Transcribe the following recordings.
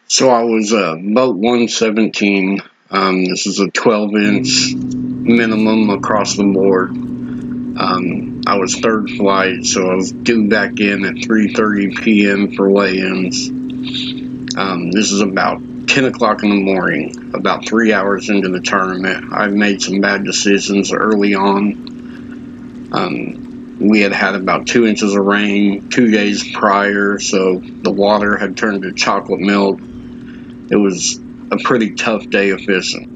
So I was boat 117. This is a 12-inch minimum across the board. I was third flight, so I was due back in at 3:30 p.m. for weigh-ins. This is about 10 o'clock in the morning, about 3 hours into the tournament. I've made some bad decisions early on. We had about 2 inches of rain 2 days prior, so the water had turned to chocolate milk. It was a pretty tough day of fishing.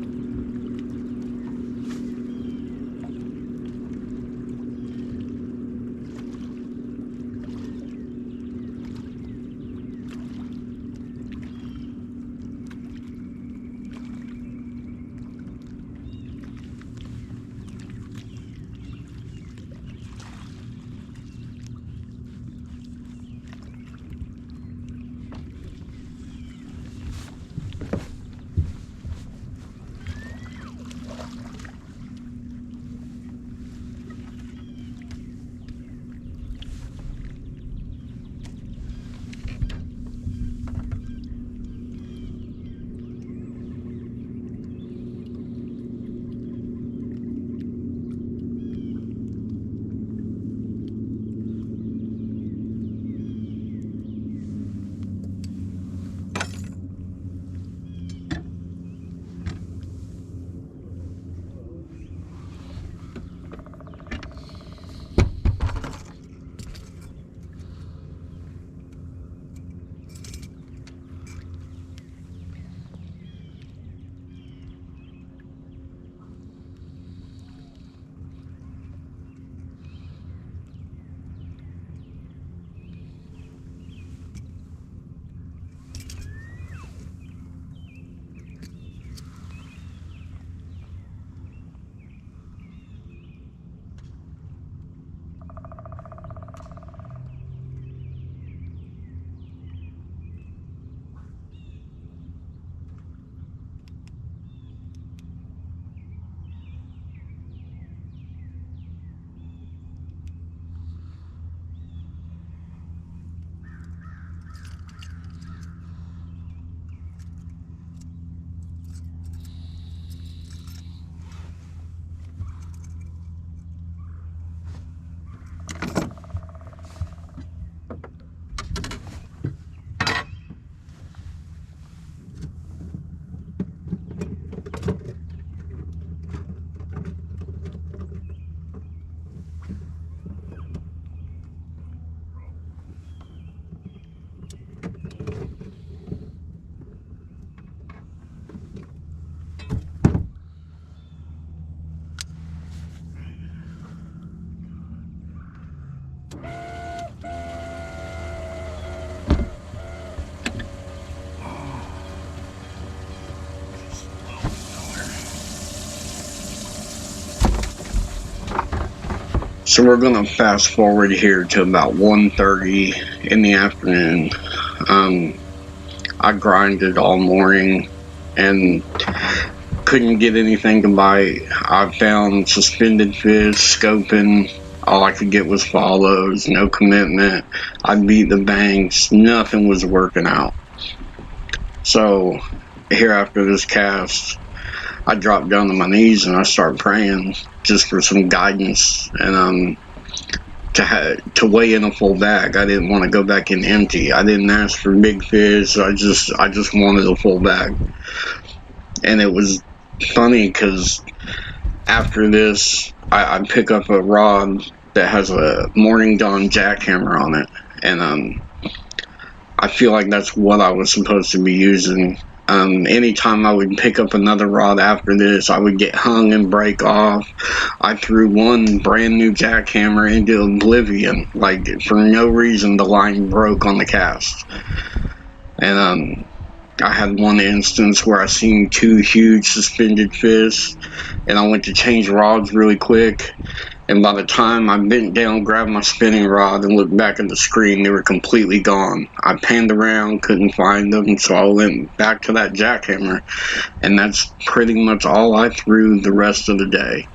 So we're going to fast forward here to about 1:30 in the afternoon. I grinded all morning and couldn't get anything to bite. I found suspended fish, scoping. All I could get was follows, no commitment. I beat the banks. Nothing was working out. So here after this cast, I dropped down to my knees and I started praying just for some guidance and to weigh in a full bag. I didn't want to go back in empty. I didn't ask for big fish. I just wanted a full bag. And it was funny because after this, I pick up a rod that has a Morning Dawn jackhammer on it, and I feel like that's what I was supposed to be using. Anytime I would pick up another rod after this, I would get hung and break off. I threw one brand new jackhammer into oblivion. Like, for no reason, the line broke on the cast. And I had one instance where I seen two huge suspended fish, and I went to change rods really quick. And by the time I bent down, grabbed my spinning rod, and looked back at the screen, they were completely gone. I panned around, couldn't find them, so I went back to that jackhammer, and that's pretty much all I threw the rest of the day.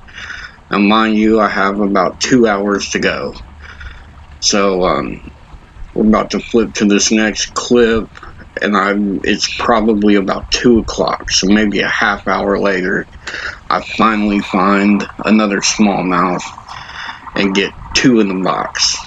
And mind you, I have about 2 hours to go. So we're about to flip to this next clip, and it's probably about 2 o'clock, so maybe a half hour later, I finally find another smallmouth and get 2 in the box.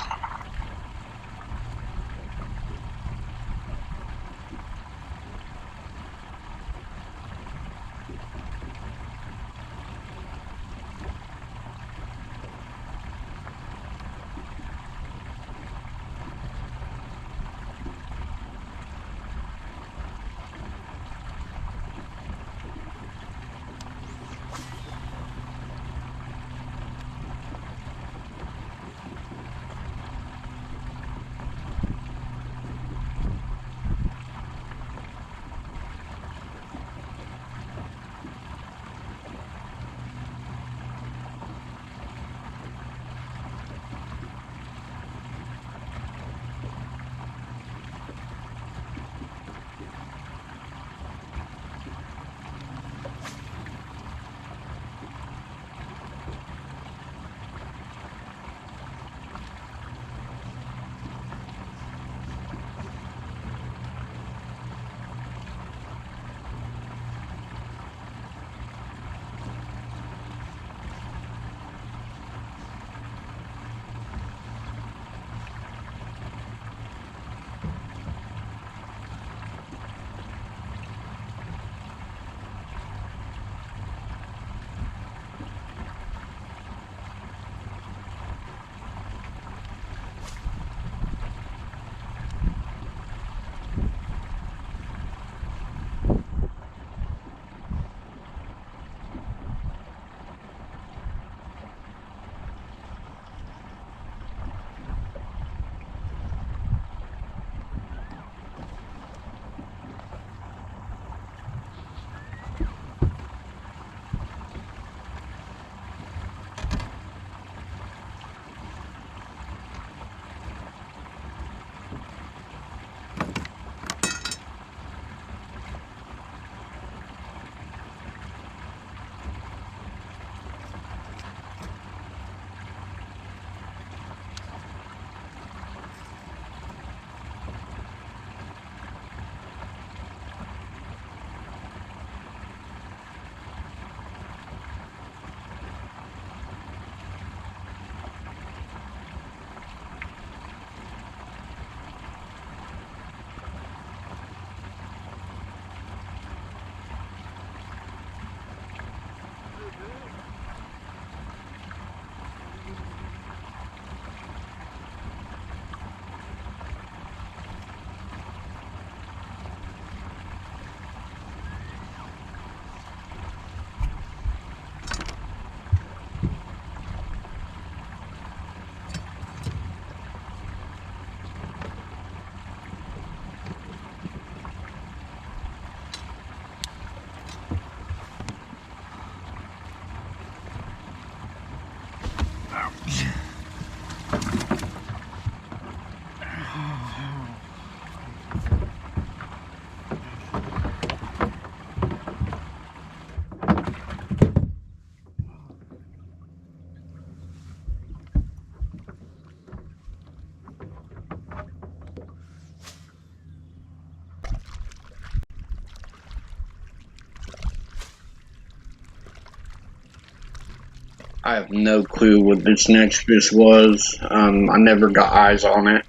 I have no clue what this next fish was. I never got eyes on it.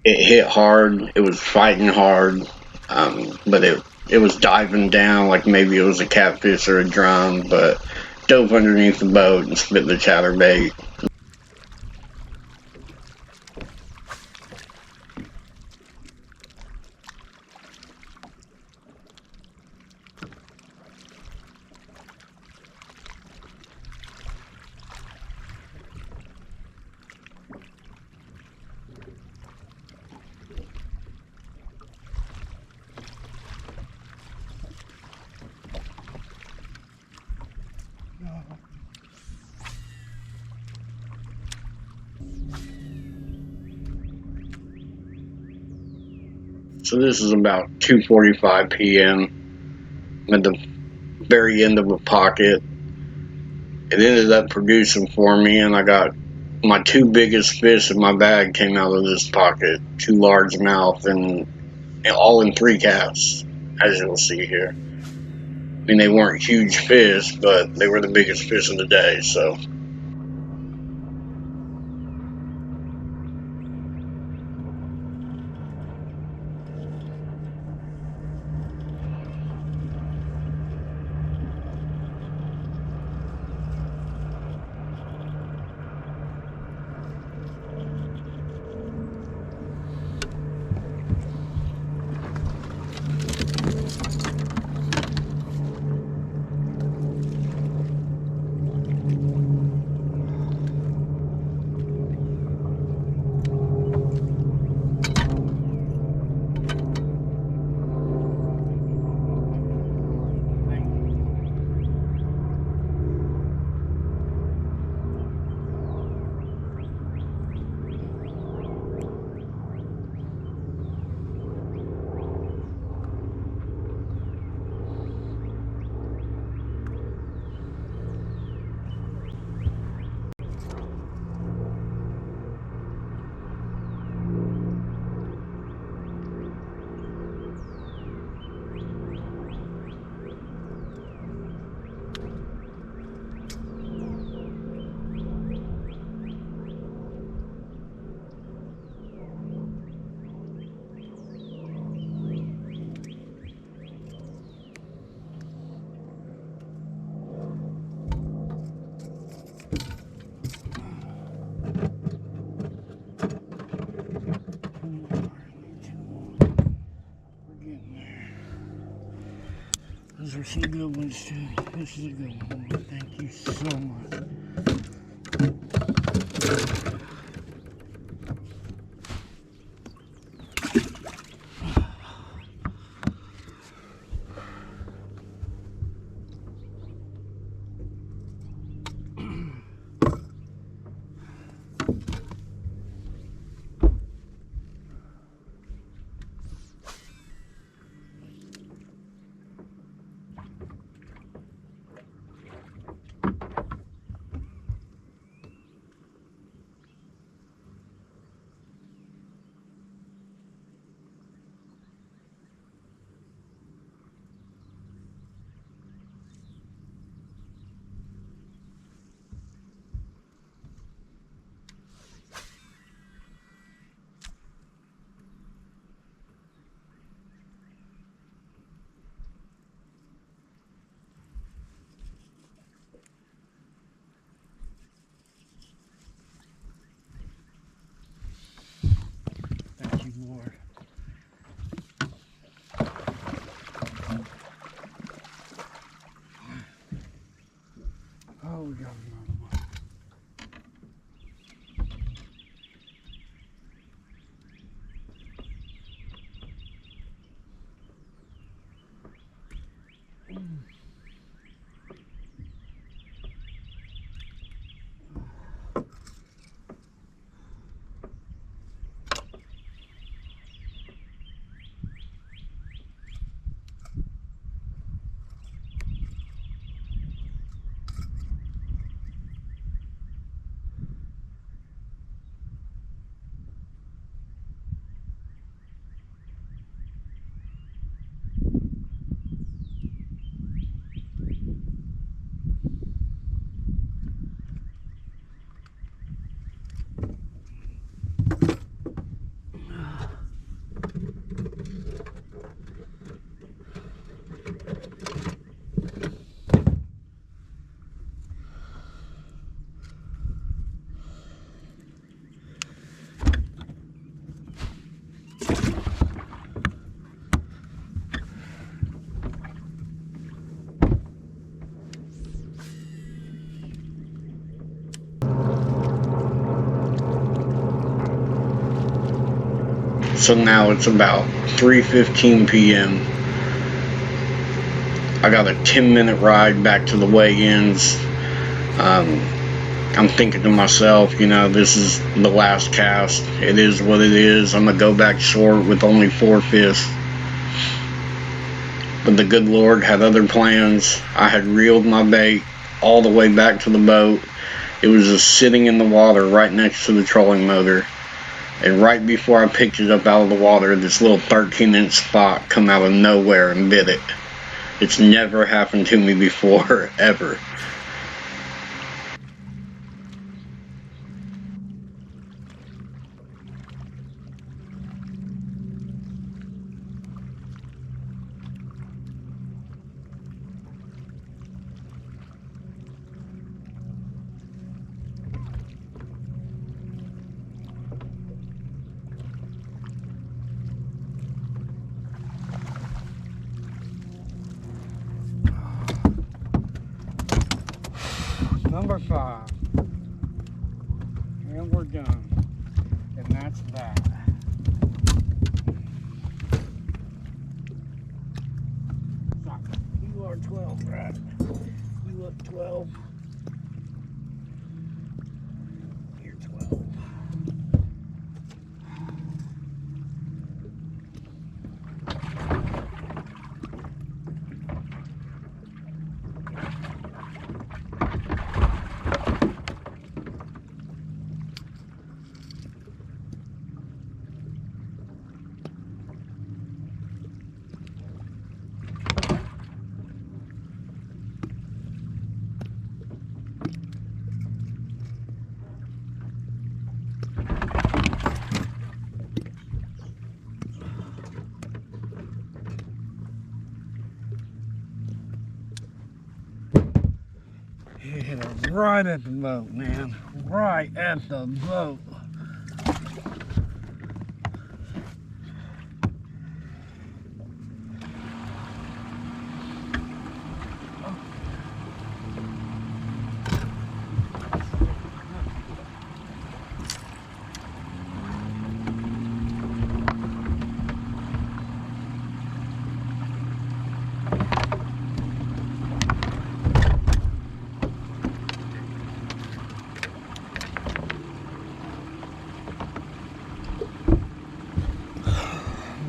It hit hard. It was fighting hard, but it was diving down like maybe it was a catfish or a drum, but dove underneath the boat and spit the chatterbait. So this is about 2:45 p.m. at the very end of a pocket. It ended up producing for me, and I got my 2 biggest fish in my bag came out of this pocket, 2 largemouth and all in 3 casts, as you'll see here. I mean, they weren't huge fish, but they were the biggest fish of the day, so. Those are some good ones too. This is a good one. Thank you so much. Thank you, Lord. Oh, we got another one. So now it's about 3:15 p.m. I got a 10-minute ride back to the weigh-ins. I'm thinking to myself, you know, this is the last cast. It is what it is. I'm going to go back short with only 4 fish. But the good Lord had other plans. I had reeled my bait all the way back to the boat. It was just sitting in the water right next to the trolling motor. And right before I picked it up out of the water, this little 13-inch spot come out of nowhere and bit it. It's never happened to me before, ever. Number 5. And we're done. And that's that. You are 12, right? You look 12. You're 12. You hit it right at the boat, man. Right at the boat.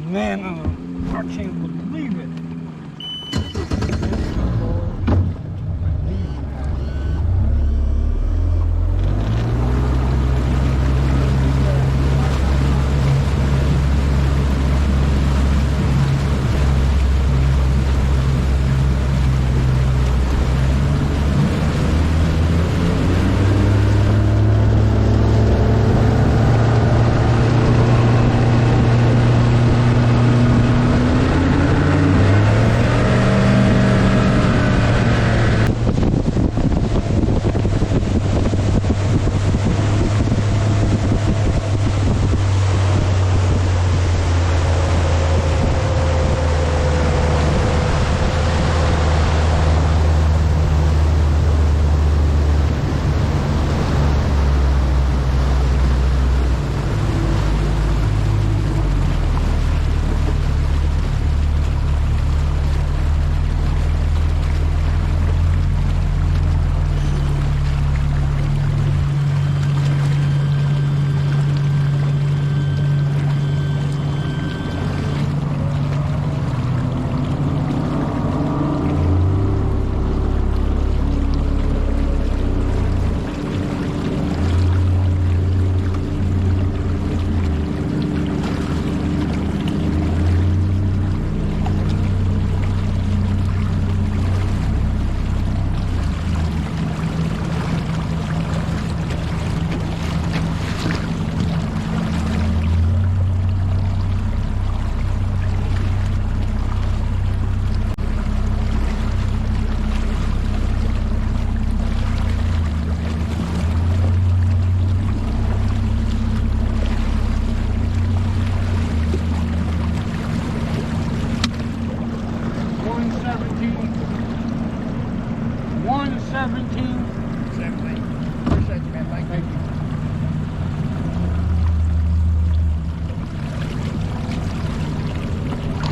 Man, I can't believe it.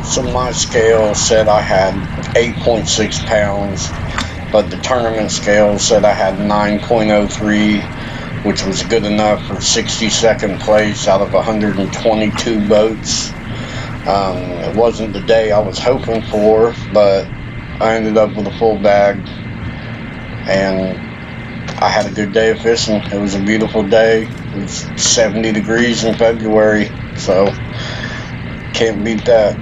So my scale said I had 8.6 pounds, but the tournament scale said I had 9.03, which was good enough for 62nd place out of 122 boats. It wasn't the day I was hoping for, but I ended up with a full bag, and I had a good day of fishing. It was a beautiful day. It was 70 degrees in February, so can't beat that.